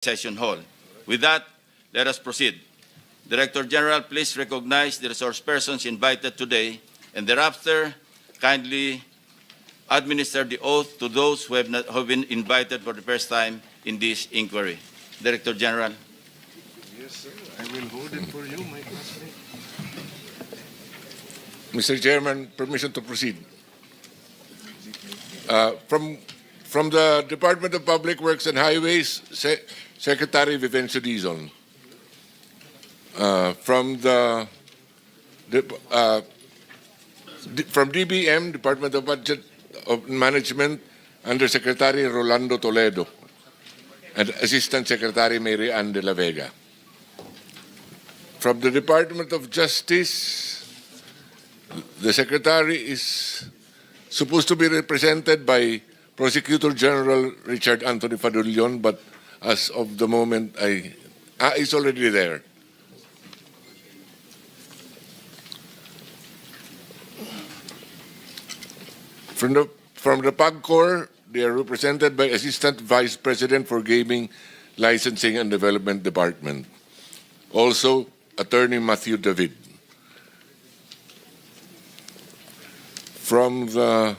session hall. With that, let us proceed. Director General, please recognize the resource persons invited today and thereafter kindly administer the oath to those who have been invited for the first time in this inquiry. Director General. Yes, sir. I will hold it for you, my classmate. Mr. Chairman, permission to proceed. From the Department of Public Works and Highways, Secretary Vivencio Dizon. From DBM, Department of Budget of Management, Undersecretary Rolando Toledo, and Assistant Secretary Mary Ann de la Vega. From the Department of Justice, the Secretary is supposed to be represented by Prosecutor General Richard Anthony Fadulyon, but as of the moment, he's already there. From the PAGCOR, they are represented by Assistant Vice President for Gaming, Licensing and Development Department. Also, Attorney Matthew David. From the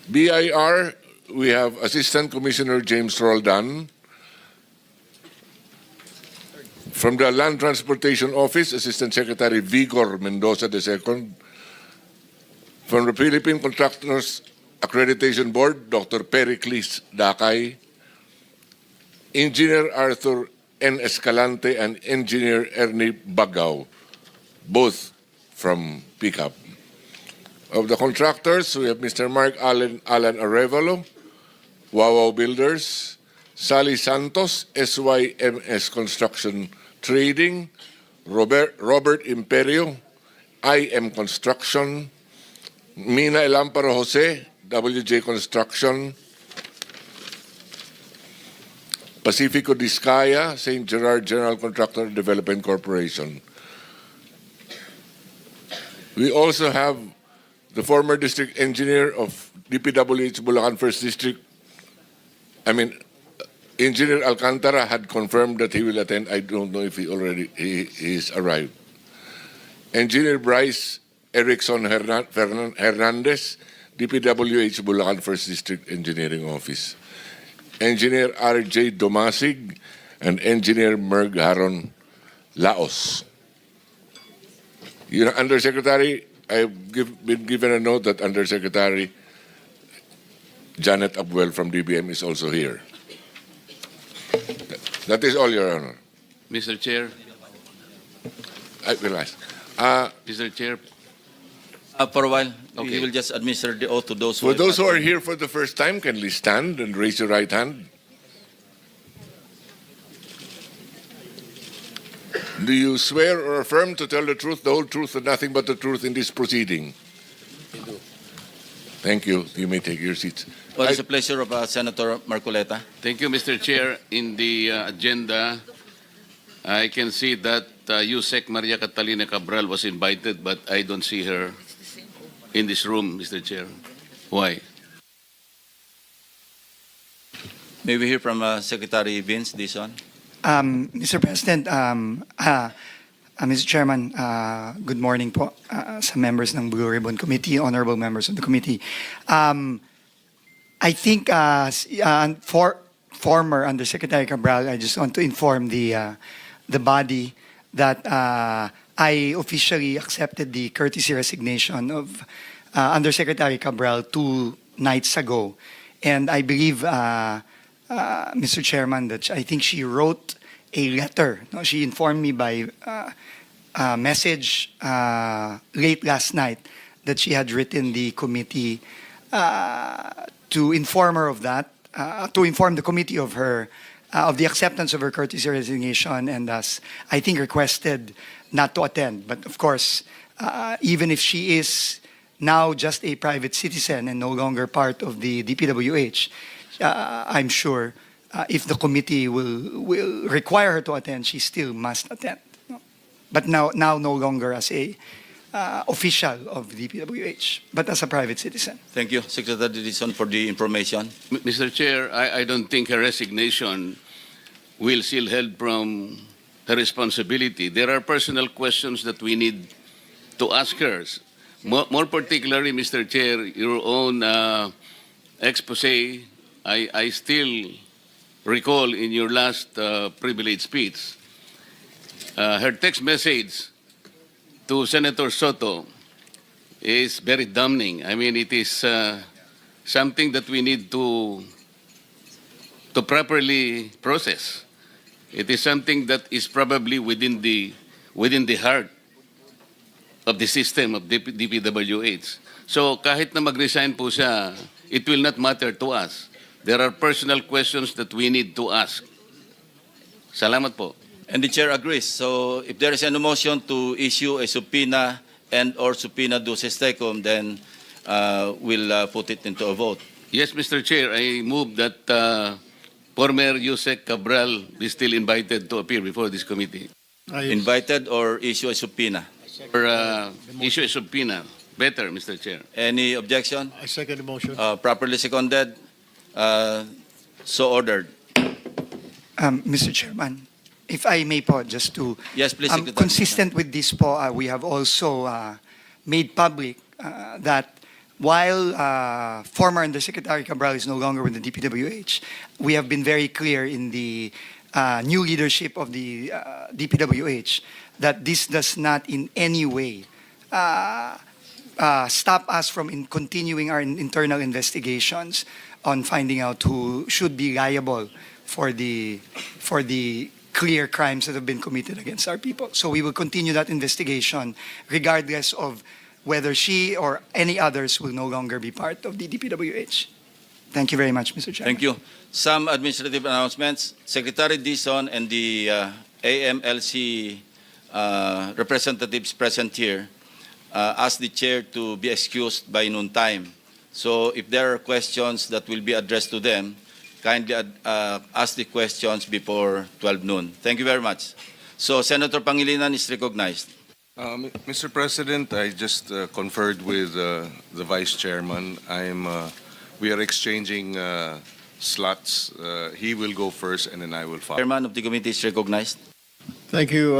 BIR, we have Assistant Commissioner James Roldan. From the Land Transportation Office, Assistant Secretary Vigor Mendoza II. From the Philippine Contractors Accreditation Board, Dr. Pericles Dakay. Engineer Arthur N. Escalante and Engineer Ernie Bagao, both from PICAP. Of the contractors, we have Mr. Mark Alan Arevalo, Wawaw Builders, Sally Santos, SYMS Construction Trading, Robert Imperio, IM Construction, Mina Elamparo Jose, WJ Construction, Pacifico Discaya, St. Gerard General Contractor Development Corporation. We also have the former district engineer of DPWH Bulacan First District, Engineer Alcantara had confirmed that he will attend. I don't know if he is arrived. Engineer Bryce Erickson Hernandez, DPWH Bulacan First District Engineering Office. Engineer R.J. Domasig and Engineer Merg Haron Laos. Undersecretary, I've been given a note that Undersecretary Janet Abwell from DBM is also here. That is all, Your Honor. Mr. Chair. I will ask. Mr. Chair. For a while, Okay. we will just administer the oath to those For those who are here for the first time, kindly stand and raise your right hand. Do you swear or affirm to tell the truth, the whole truth, and nothing but the truth in this proceeding? I do. Thank you. You may take your seats. Well, it's a pleasure of Senator Marcoleta. Thank you, Mr. Chair. In the agenda, I can see that Yusek Maria Catalina Cabral was invited, but I don't see her in this room, Mr. Chair. Why? May we hear from Secretary Vince Dizon? Mr. President, Mr. Chairman, good morning po sa members ng Blue Ribbon Committee, honorable members of the committee. I think for former Undersecretary Cabral, I just want to inform the body that I officially accepted the courtesy resignation of Undersecretary Cabral 2 nights ago. And I believe, Mr. Chairman, that I think she wrote a letter. No, she informed me by message late last night that she had written the committee to inform her of that, to inform the committee of her of the acceptance of her courtesy resignation, and thus I think requested not to attend. But of course, even if she is now just a private citizen and no longer part of the DPWH, I'm sure if the committee will require her to attend, she still must attend. But now no longer as a official of DPWH, but as a private citizen. Thank you, Secretary Dizon, for the information. Mr. Chair, I don't think her resignation will shield her from her responsibility. There are personal questions that we need to ask her. More particularly, Mr. Chair, your own expose, I still recall in your last privilege speech, her text message to Senator Soto is very damning. I mean, it is something that we need to properly process. It is something that is probably within the heart of the system of DPWH. So kahit na mag-resign po siya, it will not matter to us. There are personal questions that we need to ask. Salamat po. And the chair agrees. So if there is an motion to issue a subpoena and/or subpoena duces tecum, then we'll put it into a vote. Yes, Mr. Chair, I move that former Yusek Cabral be still invited to appear before this committee. Invited or issue a subpoena? Or issue a subpoena. Better, Mr. Chair. Any objection? I second the motion. Properly seconded. So ordered. Mr. Chairman, if I may po, just to Yes, please, Secretary. consistent with this po, we have also made public that while former Undersecretary Cabral is no longer with the DPWH, we have been very clear in the new leadership of the DPWH that this does not in any way stop us from continuing our internal investigations on finding out who should be liable for the clear crimes that have been committed against our people. So we will continue that investigation regardless of whether she or any others will no longer be part of the DPWH. Thank you very much, Mr. Chairman. Thank you. Some administrative announcements. Secretary Dizon and the AMLC representatives present here asked the chair to be excused by noon time. So if there are questions that will be addressed to them, kindly ask the questions before 12 noon. Thank you very much. So Senator Pangilinan is recognized. Mr. President, I just conferred with the Vice Chairman. We are exchanging slots. He will go first and then I will follow. Chairman of the committee is recognized. Thank you,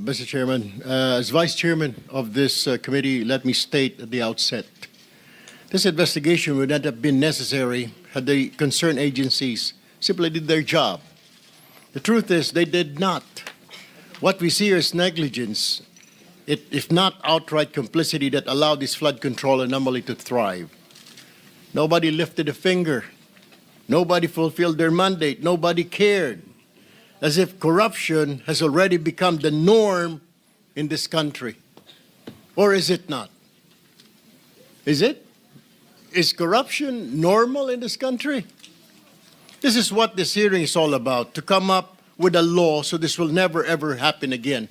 Mr. Chairman. As Vice Chairman of this committee, let me state at the outset, this investigation would not have been necessary had the concerned agencies simply did their job. The truth is they did not. What we see here is negligence, if not outright complicity, that allowed this flood control anomaly to thrive. Nobody lifted a finger. Nobody fulfilled their mandate. Nobody cared. As if corruption has already become the norm in this country. Or is it not? Is it? Is corruption normal in this country? This is what this hearing is all about, to come up with a law so this will never ever happen again.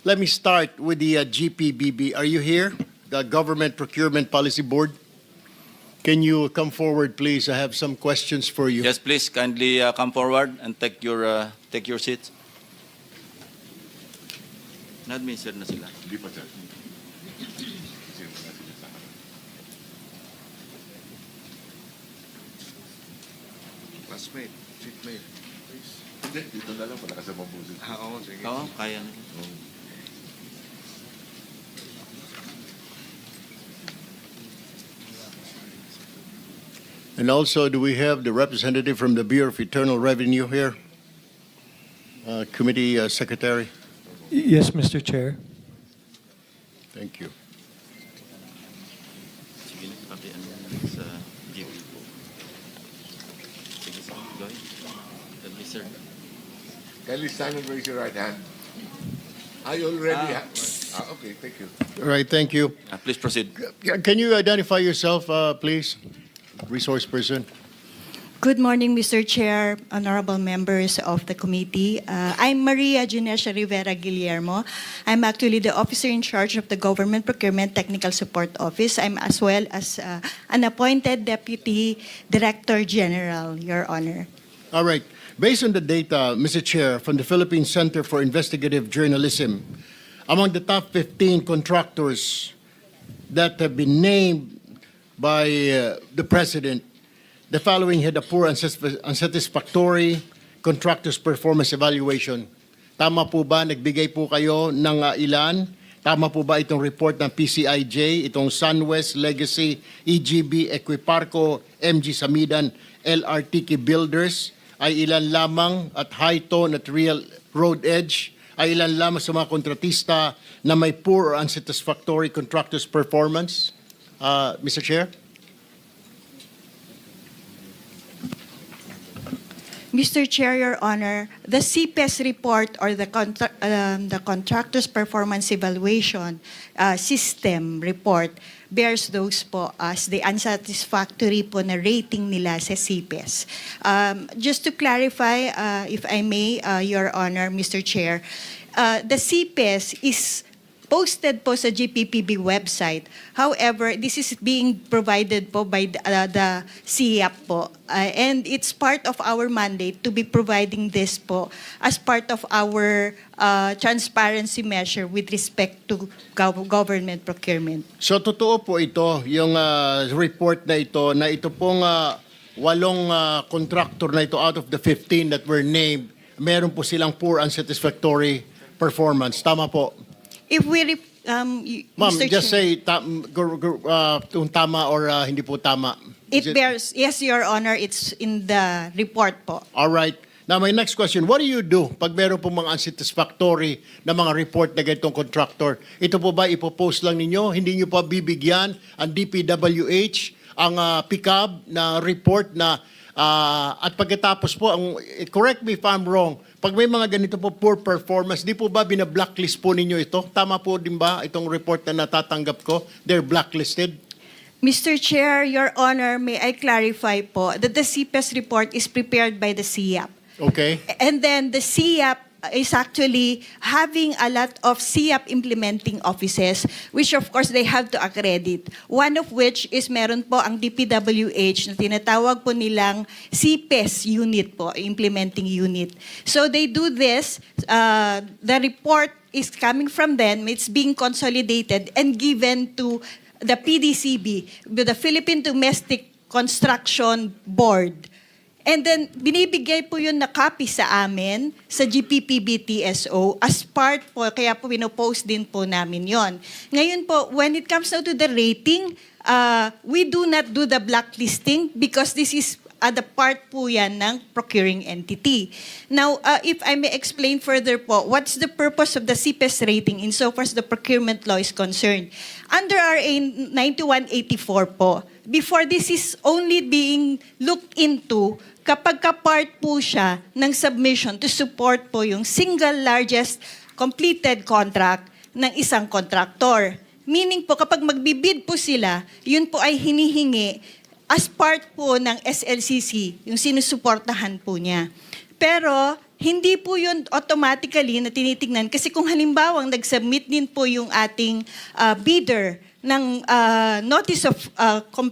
Let me start with the GPBB. Are you here? The Government Procurement Policy Board? Can you come forward, please? I have some questions for you. Yes, please, kindly come forward and take your seats. Na-administer na sila. Hindi pa, sir. Classmate, seatmate. Hindi, dito na lang pala kasi mabusin. Oo, sige. Oo, kaya nila. And also, do we have the representative from the Bureau of Internal Revenue here? Committee Secretary? Yes, Mr. Chair. Thank you. Sige, pakian mo sa GP po. Sige, go ahead. Sir. Kindly stand and raise your right hand. I already have. Okay, thank you. All right, thank you. Please proceed. Can you identify yourself, please? Resource person. Good morning, Mr. Chair, honorable members of the committee. I'm Maria Ginesha Rivera Guillermo. I'm actually the officer in charge of the Government Procurement Technical Support Office. I'm as well as an appointed Deputy Director General, Your Honor. All right. Based on the data, Mr. Chair, from the Philippine Center for Investigative Journalism, among the top 15 contractors that have been named by the President, the following had a poor and unsatisfactory contractor's performance evaluation. Tama po ba? Nagbigay po kayo ng ilan? Tama po ba itong report ng PCIJ, itong SunWest, Legacy, EGB, Equiparco, MG Samidan, LRTK Builders, ay ilan lamang at High-Tone at Real Road Edge, ay ilan lamang sa mga kontratista na may poor or unsatisfactory contractor's performance? Mr. Chair? Mr. Chair, Your Honor, the CPES report or the Contractor's Performance Evaluation System report bears those po as the unsatisfactory po na rating nila sa CPES. Just to clarify, if I may, Your Honor, Mr. Chair, the CPES is posted po sa GPPB website. However, this is being provided po by the CIAP po. And it's part of our mandate to be providing this po as part of our transparency measure with respect to government procurement. So totoo po ito, yung report na ito pong 8 contractor na ito out of the 15 that were named, meron po silang poor unsatisfactory performance. Tama po? If we, Ma'am, Mr. just Chair, say kung tama or hindi po tama. it bears, yes, Your Honor, it's in the report po. All right. Now, my next question, what do you do pag meron po mga unsatisfactory na mga report na ganitong contractor? Ito po ba ipopost lang ninyo? Hindi nyo pa bibigyan ang DPWH, ang PICAB na report na at pagkatapos po, correct me if I'm wrong, pag may mga ganito po poor performance, di po ba bina-blacklist po ninyo ito? Tama po din ba itong report na natatanggap ko? They're blacklisted? Mr. Chair, Your Honor, may I clarify po that the CPES report is prepared by the CIAP. Okay. And then the CIAP is actually having a lot of CIAP implementing offices, which of course they have to accredit. One of which is meron po ang DPWH na tinatawag po nilang CPES unit po, implementing unit. So they do this, the report is coming from them, it's being consolidated and given to the PDCB, the Philippine Domestic Construction Board. And then, binibigay po yun na copy sa amin, sa GPPB TSO, as part po, kaya po pinopost din po namin yon. Ngayon po, when it comes now to the rating, we do not do the blacklisting because this is the part po yan ng procuring entity. Now, if I may explain further po, what's the purpose of the CPES rating insofar as the procurement law is concerned? Under RA 9184 po, before this is only being looked into kapag ka-part po siya ng submission to support po yung single largest completed contract ng isang contractor. Meaning po, kapag magbibid po sila, yun po ay hinihingi as part po ng SLCC, yung sinusuportahan po niya. Pero, hindi po yun automatically na tinitingnan kasi kung halimbawa nag-submit din po yung ating bidder ng notice of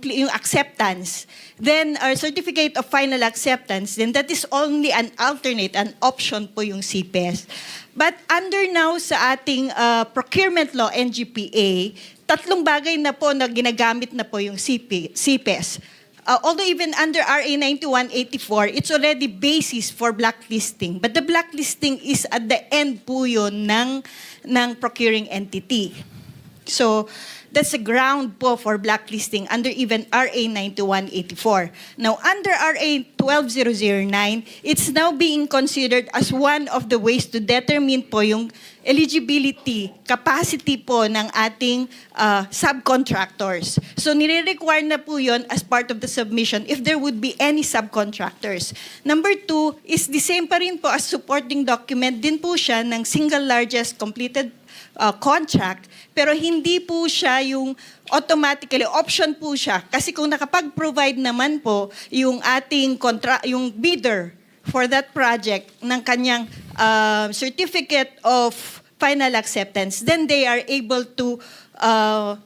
yung acceptance, then our certificate of final acceptance, then that is only an alternate, an option po yung CPES. But under now sa ating procurement law, NGPA, 3 bagay na po na ginagamit na po yung CPES. Although even under RA 9184, it's already basis for blacklisting. But the blacklisting is at the end po yun ng procuring entity. So, that's a ground po for blacklisting under even RA 9184. Now, under RA 12009, it's now being considered as one of the ways to determine po yung eligibility, capacity po ng ating subcontractors. So, nire-require na po yun as part of the submission if there would be any subcontractors. Number 2 is the same pa rin po as supporting document din po siya ng single largest completed contract, pero hindi po siya yung automatically, option po siya. Kasi kung nakapag-provide naman po yung ating yung bidder for that project ng kanyang certificate of final acceptance, then they are able to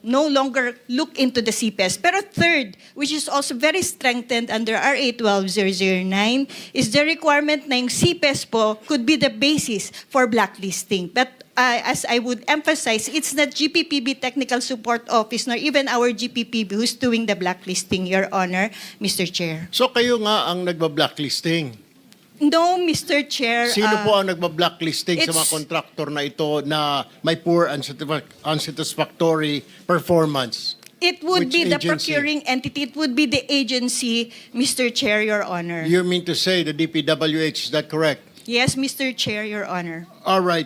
no longer look into the CPES. Pero third, which is also very strengthened under RA 12009, is the requirement na yung CPES po could be the basis for blacklisting. But as I would emphasize, it's not GPPB Technical Support Office nor even our GPPB who's doing the blacklisting, Your Honor, Mr. Chair. So kayo nga ang nagba-blacklisting. No, Mr. Chair. Sino po ang nagba-blacklisting sa mga it's- kontraktor na ito na may poor unsatisfactory performance? It would Which be the agency? procuring entity. It would be the agency, Mr. Chair, Your Honor. You mean to say the DPWH, is that correct? Yes, Mr. Chair, Your Honor. All right.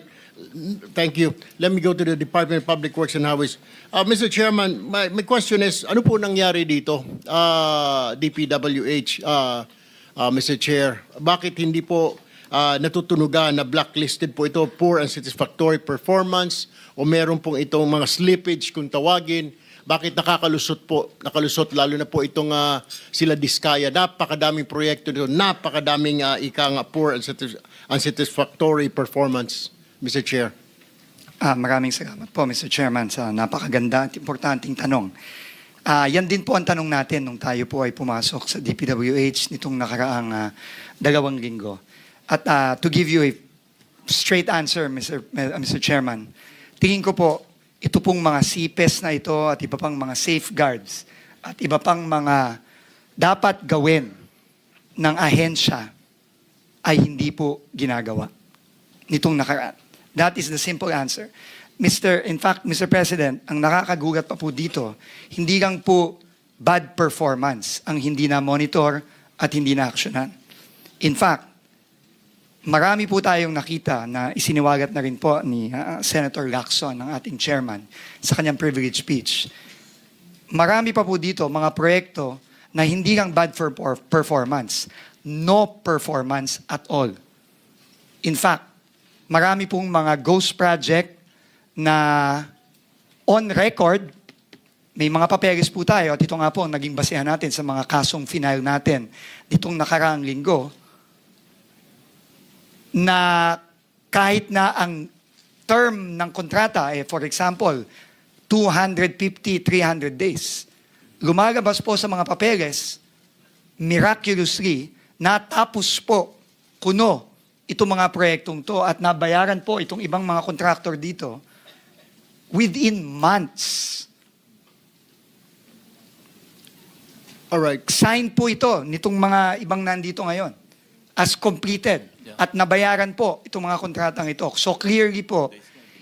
Thank you. Let me go to the Department of Public Works and Highways. Mr. Chairman, my question is, ano po nangyari dito, DPWH, Mr. Chair? Bakit hindi po natutunugan na blacklisted po ito, poor and satisfactory performance, o meron pong itong mga slippage kung tawagin? Bakit nakalusot lalo na po itong sila Diskaya? Napakadaming proyekto dito, napakadaming poor and unsatisfactory performance, Mr. Chair. Maraming salamat po, Mr. Chairman, sa napakaganda at importanteng tanong. Yan din po ang tanong natin nung tayo po ay pumasok sa DPWH nitong nakaraang 2 linggo. At to give you a straight answer, Mr. Chairman, tingin ko po, ito pong mga CPES na ito at iba pang mga safeguards at iba pang mga dapat gawin ng ahensya ay hindi po ginagawa nitong nakaraan. That is the simple answer. In fact, Mr. President, ang nakakagugat pa po dito, hindi lang po bad performance ang hindi na-monitor at hindi na-actionan. In fact, marami po tayong nakita na isiniwagat na rin po ni Senator Lacson, ng ating chairman, sa kanyang privilege speech. Marami pa po dito mga proyekto na hindi lang bad for performance, no performance at all. In fact, marami pong mga ghost project na on record, may mga papeles po tayo, at ito nga po ang naging basehan natin sa mga kasong final natin ditong nakaraang linggo, na kahit na ang term ng kontrata, for example, 250, 300 days, lumalabas po sa mga papeles, miraculously, natapos po kuno itong mga proyektong to at nabayaran po itong ibang mga contractor dito within months. Alright. Sign po ito nitong mga ibang nandito ngayon as completed at nabayaran po itong mga kontratang ito. So clearly po,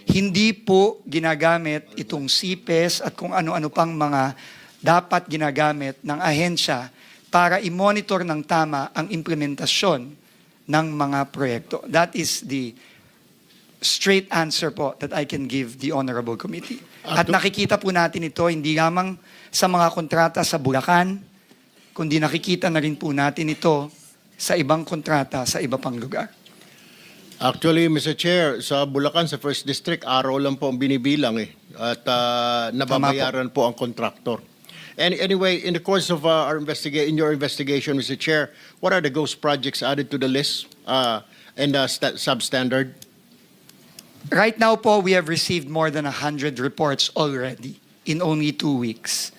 hindi po ginagamit itong CPES at kung ano-ano pang mga dapat ginagamit ng ahensya para i-monitor ng tama ang implementasyon ng mga proyekto. That is the straight answer po that I can give the Honorable Committee. At nakikita po natin ito hindi lamang sa mga kontrata sa Bulacan, kundi nakikita na rin po natin ito sa ibang kontrata sa iba pang lugar. Actually, Mr. Chair, sa Bulacan, sa First District, araw lang po ang binibilang eh. At nababayaran po ang contractor. And anyway, in the course of in your investigation, Mr. Chair, what are the ghost projects added to the list and substandard? Right now po, we have received more than 100 reports already in only 2 weeks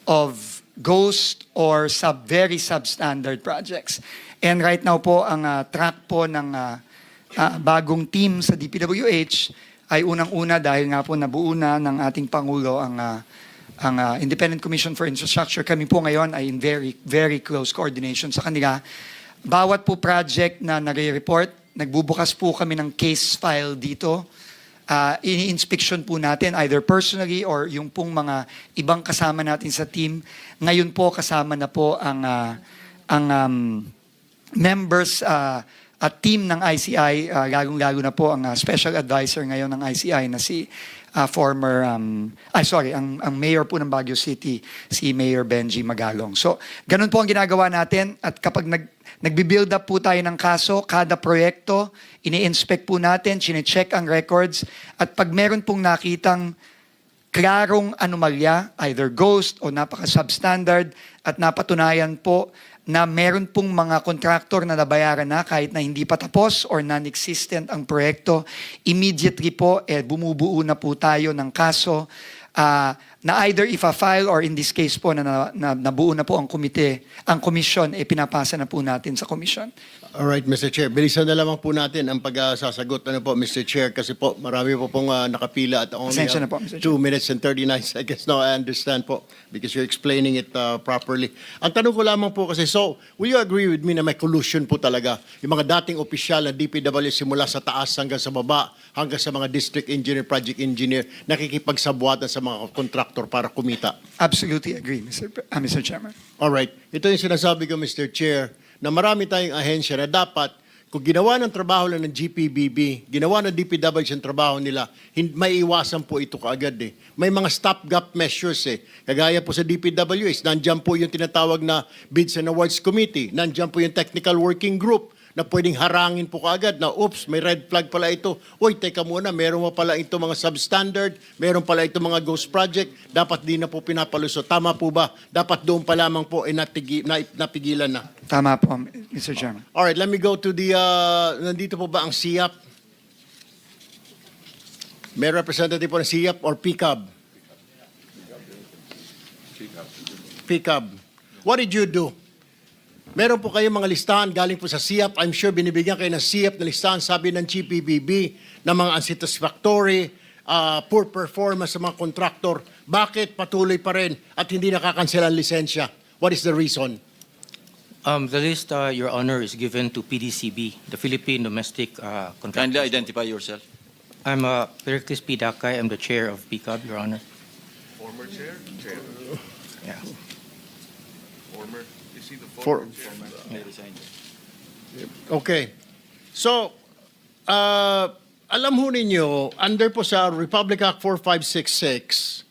of ghost or very substandard projects. And right now po, ang track po ng bagong team sa DPWH ay unang-una dahil nga po nabuo na ng ating Pangulo ang Independent Commission for Infrastructure. Kami po ngayon ay in very, very close coordination sa kanila. Bawat po project na nare-report, nagbubukas po kami ng case file dito. Ini-inspection po natin either personally or yung pong mga ibang kasama natin sa team. Ngayon po kasama na po ang members at team ng ICI, lalong-lalo na po ang special advisor ngayon ng ICI na si ang mayor po ng Baguio City, si Mayor Benji Magalong. So, ganun po ang ginagawa natin at kapag nagbi-build up po tayo ng kaso, kada proyekto, ini-inspect po natin, chine-check ang records, at pag meron pong nakitang klarong anomalya, either ghost o napaka-substandard, at napatunayan po na meron pong mga contractor na nabayaran na kahit na hindi pa tapos or non-existent ang proyekto, immediately po bumubuo na po tayo ng kaso na either ifa-file or in this case po na nabuo na po ang komite, ang komisyon, pinapasa na po natin sa komisyon. All right, Mr. Chair. Bilisan na lamang po natin ang pagsasagot. Ano po, Mr. Chair, kasi po marami po pong nakapila at only Pasensya na po, Mr. Chair. 2 minutes and 39 seconds. No, I understand po because you're explaining it properly. Ang tanong ko lamang po kasi, so, will you agree with me na may collusion po talaga? Yung mga dating opisyal na DPW simula sa taas hanggang sa baba, hanggang sa mga district engineer, project engineer, nakikipagsabuatan sa mga contractor para kumita. Absolutely agree, Mr. Chairman. All right. Ito yung sinasabi ko, Mr. Chair, na marami tayong ahensya na dapat, kung ginawa ng trabaho lang ng GPBB, ginawa ng DPWH ang trabaho nila, may iwasan po ito kaagad eh. May mga stopgap measures eh. Kagaya po sa DPWH, nandiyan po yung tinatawag na Bids and Awards Committee, nandiyan po yung Technical Working Group, na pwedeng harangin po kaagad na, oops, may red flag pala ito. Uy, teka muna, meron mo pala ito mga substandard, meron pala ito mga ghost project, dapat di na po pinapalusot. Tama po ba? Dapat doon pa lamang po napigilan na. Tama po, Mr. Chairman. All right, let me go to the, nandito po ba ang SIAP? May representative po ng SIAP or PCAB? PCAB. What did you do? Meron po kayong mga listahan galing po sa SIAP. I'm sure binibigyan kayo ng SIAP na listahan, sabi ng GPBB, na mga unsatisfactory, poor performance sa mga contractor. Bakit patuloy pa rin at hindi nakakansela ang lisensya? What is the reason? The list, Your Honor, is given to PDCB, the Philippine Domestic Contractors. Kindly identify yourself. I'm Pericles P. Dakay. I'm the chair of PCAB, Your Honor. Former chair? Chair. Yeah. Former. Is he the For- Okay. So, alam ho ninyo, under po sa Republic Act 4566,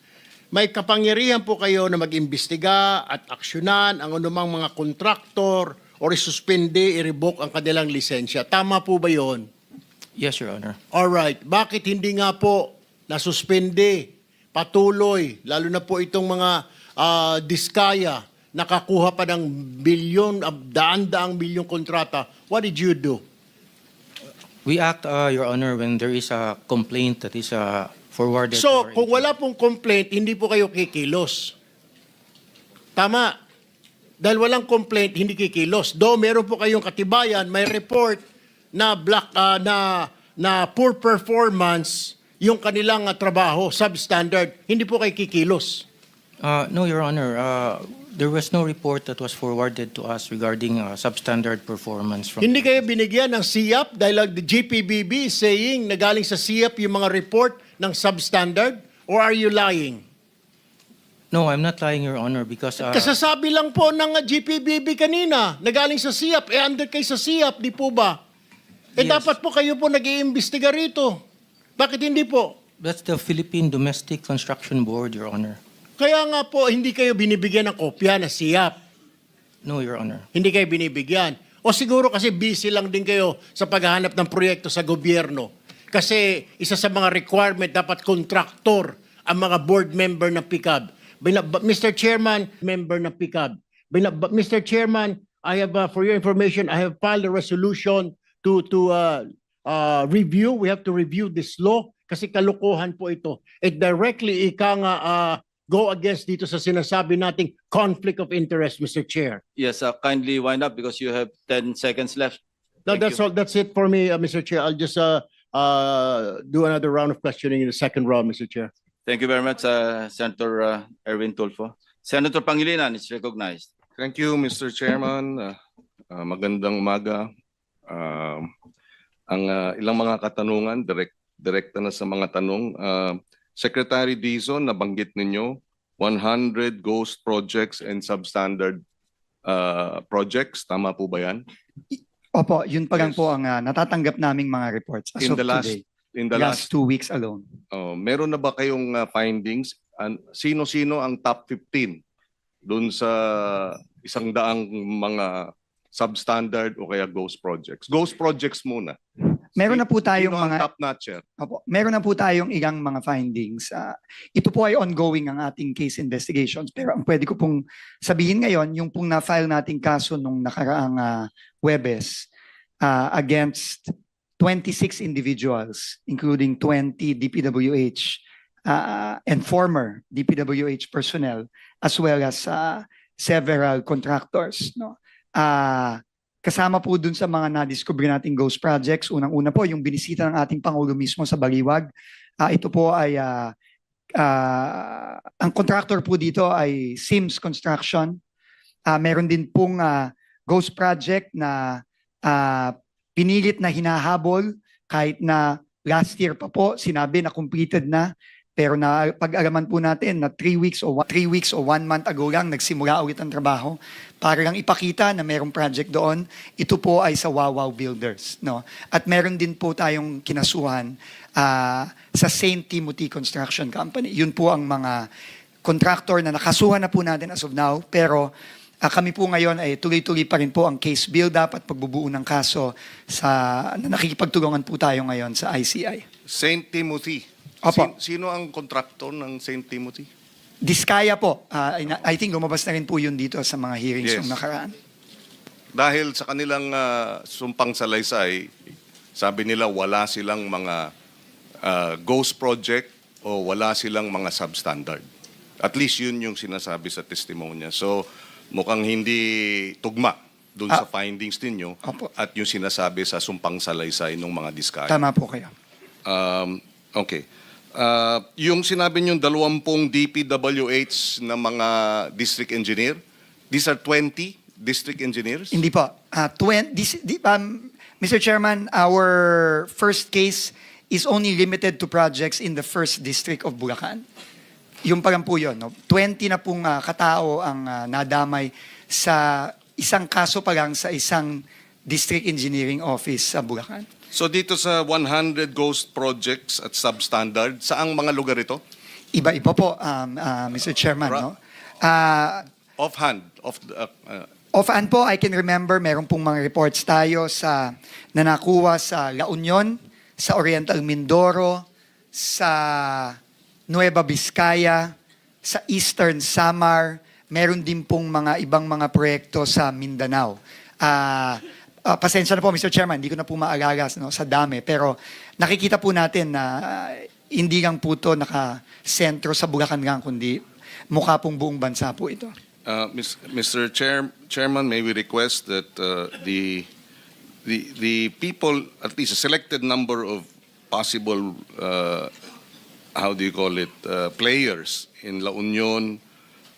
may kapangyarihan po kayo na mag-imbestiga at aksyonan ang anumang mga kontraktor o isuspende, i-revoke ang kanilang lisensya. Tama po ba yon? Yes, Your Honor. Alright. Bakit hindi nga po nasuspende, patuloy, lalo na po itong mga diskaya, nakakuha pa ng bilyon, daan-daang bilyong kontrata? What did you do? We act, Your Honor, when there is a complaint that is forwarded. So, to our kung wala pong complaint, hindi po kayo kikilos. Tama. Dahil walang complaint, hindi kikilos. Though meron po kayong katibayan, may report na na poor performance yung kanilang trabaho, substandard, hindi po kayo kikilos. No, Your Honor. There was no report that was forwarded to us regarding substandard performance from. Hindi kayo binigyan ng SIAP dahil the GPBB is saying na galing sa SIAP yung mga report ng substandard? Or are you lying? No, I'm not lying, Your Honor, because Kasasabi lang po ng GPBB kanina na galing sa SIAP. Under kayo sa SIAP, di po ba? Yes. Dapat po kayo po nag-iimbestiga rito. Bakit hindi po? that's the Philippine Domestic Construction Board, Your Honor. Kaya nga po, hindi kayo binibigyan ng kopya na SIAP. No, Your Honor. Hindi kayo binibigyan. O siguro kasi busy lang din kayo sa paghahanap ng proyekto sa gobyerno. Kasi isa sa mga requirement, dapat contractor ang mga board member ng PCAB. Mr. Chairman, member ng PCAB. Mr. Chairman, I have, for your information, I have filed a resolution to review. We have to review this law kasi kalukuhan po ito. It directly go against dito sa sinasabi nating conflict of interest, Mr. Chair. Yes, kindly wind up because you have 10 seconds left. No, Thank that's you. all. That's it for me, Mr. Chair. I'll just do another round of questioning in the second round, Mr. Chair. Thank you very much, Senator Erwin Tulfo. Senator Pangilinan is recognized. Thank you, Mr. Chairman. Magandang umaga. Ang ilang mga katanungan, direkta na sa mga tanong. Secretary Dizon, nabanggit ninyo, 100 ghost projects and substandard projects. Tama po ba yan? Opo, yun pa lang Yes. po ang natatanggap naming mga reports as In of the last, today. in the Last last, 2 weeks alone. meron na ba kayong findings? Sino-sino ang top 15 doon sa 100 mga substandard o kaya ghost projects? Ghost projects muna. Meron na po tayong Sino ang mga top notcher? Opo, meron na po tayong ilang mga findings. Ito po ay ongoing ang ating case investigations. Pero ang pwede ko pong sabihin ngayon, yung pong na-file nating kaso nung nakaraang Huwebes against 26 individuals, including 20 DPWH and former DPWH personnel, as well as several contractors. No? kasama po dun sa mga na-discover nating ghost projects, unang-una po yung binisita ng ating Pangulo mismo sa Baliwag. Ito po ay, ang contractor po dito ay Sims Construction. Meron din pong ghost project na pinilit na hinahabol kahit na last year pa po sinabi na completed na, pero na pag-alaman po natin na 3 weeks o 1 month ago lang nagsimula ulit ang trabaho para lang ipakita na merong project doon. Ito po ay sa Wawaw Builders, no? At meron din po tayong kinasuhan sa St. Timothy Construction Company. Yun po ang mga contractor na nakasuhan na po natin as of now, pero kami po ngayon ay tuloy-tuloy pa rin po ang case build-up at pagbubuo ng kaso na nakikipagtulungan po tayo ngayon sa ICI. St. Timothy. Opo. Sino ang kontraktor ng St. Timothy? Diskaya po. I think lumabas na rin po yun dito sa mga hearings Yes. yung nakaraan. Dahil sa kanilang sumpang salaysay, sabi nila wala silang mga ghost project o wala silang mga substandard. At least yun yung sinasabi sa testimonya. So mukhang hindi tugma dun sa findings ninyo Opo. at yung sinasabi sa sumpang salaysay ng mga diskaya. Tama po kayo. Okay. Yung sinabi niyong 20 DPWH na mga district engineer, these are 20 district engineers? Hindi po. Mr. Chairman, our first case is only limited to projects in the 1st District of Bulacan. Yung pa lang po yun. No? 20 na pong katao ang nadamay sa isang kaso pa lang sa isang District Engineering Office sa Bulacan. So dito sa 100 ghost projects at substandard, saang mga lugar ito? Iba-iba po, Mr. Chairman. No? Offhand. Offhand po, I can remember, meron pong mga reports tayo na nakuha sa La Union, sa Oriental Mindoro, sa Nueva Vizcaya, sa Eastern Samar, meron din pong mga ibang mga proyekto sa Mindanao. Pasensya na po, Mr. Chairman, hindi ko na po maalala sa dami, pero nakikita po natin na hindi lang po ito nakasentro sa Bulacan lang, kundi mukha pong buong bansa po ito. Mr. Chairman, may we request that the people, at least a selected number of possible, how do you call it, players in La Union,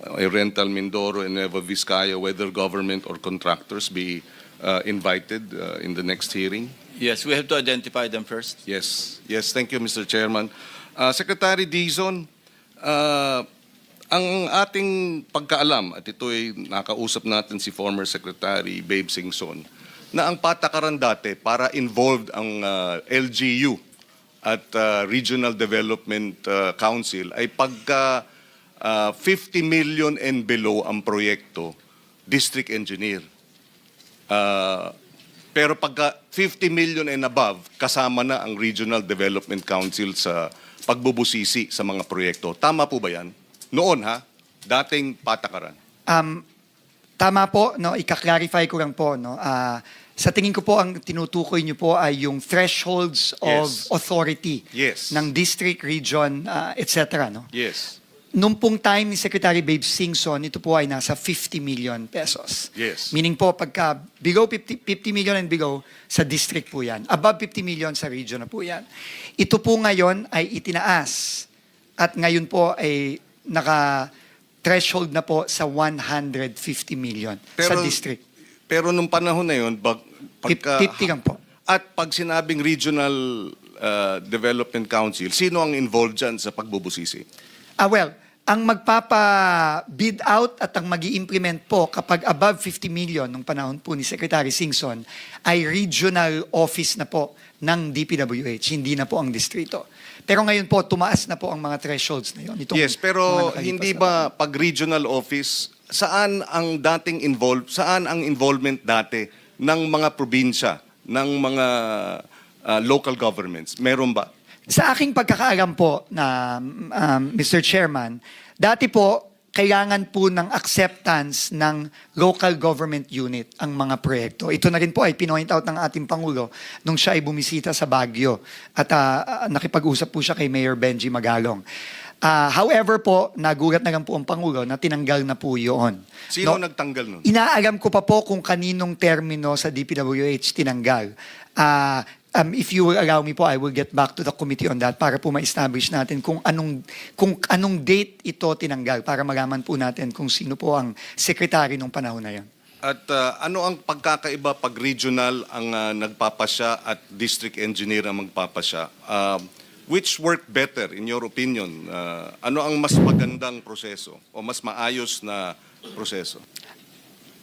Oriental Mindoro, and Nueva Vizcaya, whether government or contractors, be invited in the next hearing? Yes, we have to identify them first. Yes. Yes, thank you, Mr. Chairman. Secretary Dizon, ang ating pagkaalam, at ito ay nakausap natin si former Secretary Babe Singson, na ang patakaran dati para involved ang LGU at Regional Development Council ay pagka 50 million and below ang proyekto, district engineer. Pero pagka 50 million and above, kasama na ang Regional Development Council sa pagbubusisi sa mga proyekto. Tama po ba yan? Noon dating patakaran. Tama po, no, ika-clarify ko lang po, no. Sa tingin ko po ang tinutukoy niyo po ay yung thresholds of authority ng district, region, etc. No? Yes. Nung pong time ni Secretary Babe Singson, ito po ay nasa 50 million pesos. Yes. Meaning po, pagka below 50 million and below, sa district po yan. Above 50 million sa region na po yan. Ito po ngayon ay itinaas. At ngayon po ay naka-threshold na po sa 150 million sa district. Pero nung panahon na yun, pagka... 50 lang po. At pag sinabing Regional Development Council, sino ang involved dyan sa pagbubusisi? Well, ang magpapa-bid out at ang mag-i-implement po kapag above 50 million nung panahon po ni Secretary Singson ay regional office na po ng DPWH, hindi na po ang distrito. Pero ngayon po, tumaas na po ang mga thresholds na yun. Yes, pero hindi ba pag regional office, saan ang involvement dati ng mga probinsya, ng mga local governments? Meron ba? Sa aking pagkakaalam po na Mr. Chairman, dati po kailangan po ng acceptance ng local government unit ang mga proyekto. Ito na rin po ay pinoint out ng ating Pangulo nung siya ay bumisita sa Baguio at nakipag-usap po siya kay Mayor Benji Magalong. However po, nagulat na lang po ang Pangulo na tinanggal na po yun. Sino No, nagtanggal nun? inaalam ko pa po kung kaninong termino sa DPWH tinanggal. If you will allow me po, I will get back to the committee on that para po ma-establish natin kung anong date ito tinanggal para malaman po natin kung sino po ang secretary nung panahon na yan. At ano ang pagkakaiba pag regional ang nagpapasya at district engineer ang magpapasya? Which worked better in your opinion? Ano ang mas magandang proseso o mas maayos na proseso?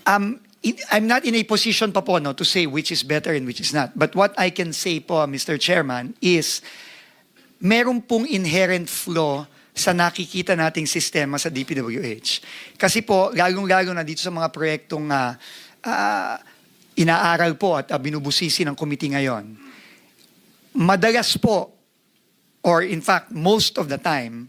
I'm not in a position pa po to say which is better and which is not. But what I can say po, Mr. Chairman, is meron pong inherent flaw sa nakikita nating sistema sa DPWH. Kasi po, lalong-lalo na dito sa mga proyektong inaaral po at binubusisi ng committee ngayon, madalas po, or in fact, most of the time,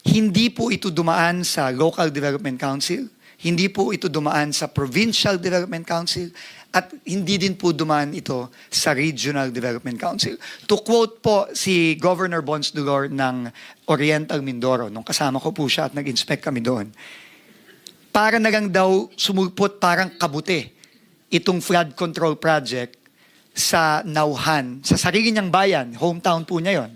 hindi po ito dumaan sa Local Development Council, hindi po ito dumaan sa Provincial Development Council, at hindi din po dumaan ito sa Regional Development Council. To quote po si Governor Bons Dulor ng Oriental Mindoro, nung kasama ko po siya at nag-inspect kami doon, para na lang daw sumulpot parang kabuti itong flood control project sa Nauhan, sa sarili niyang bayan, hometown po niya yon.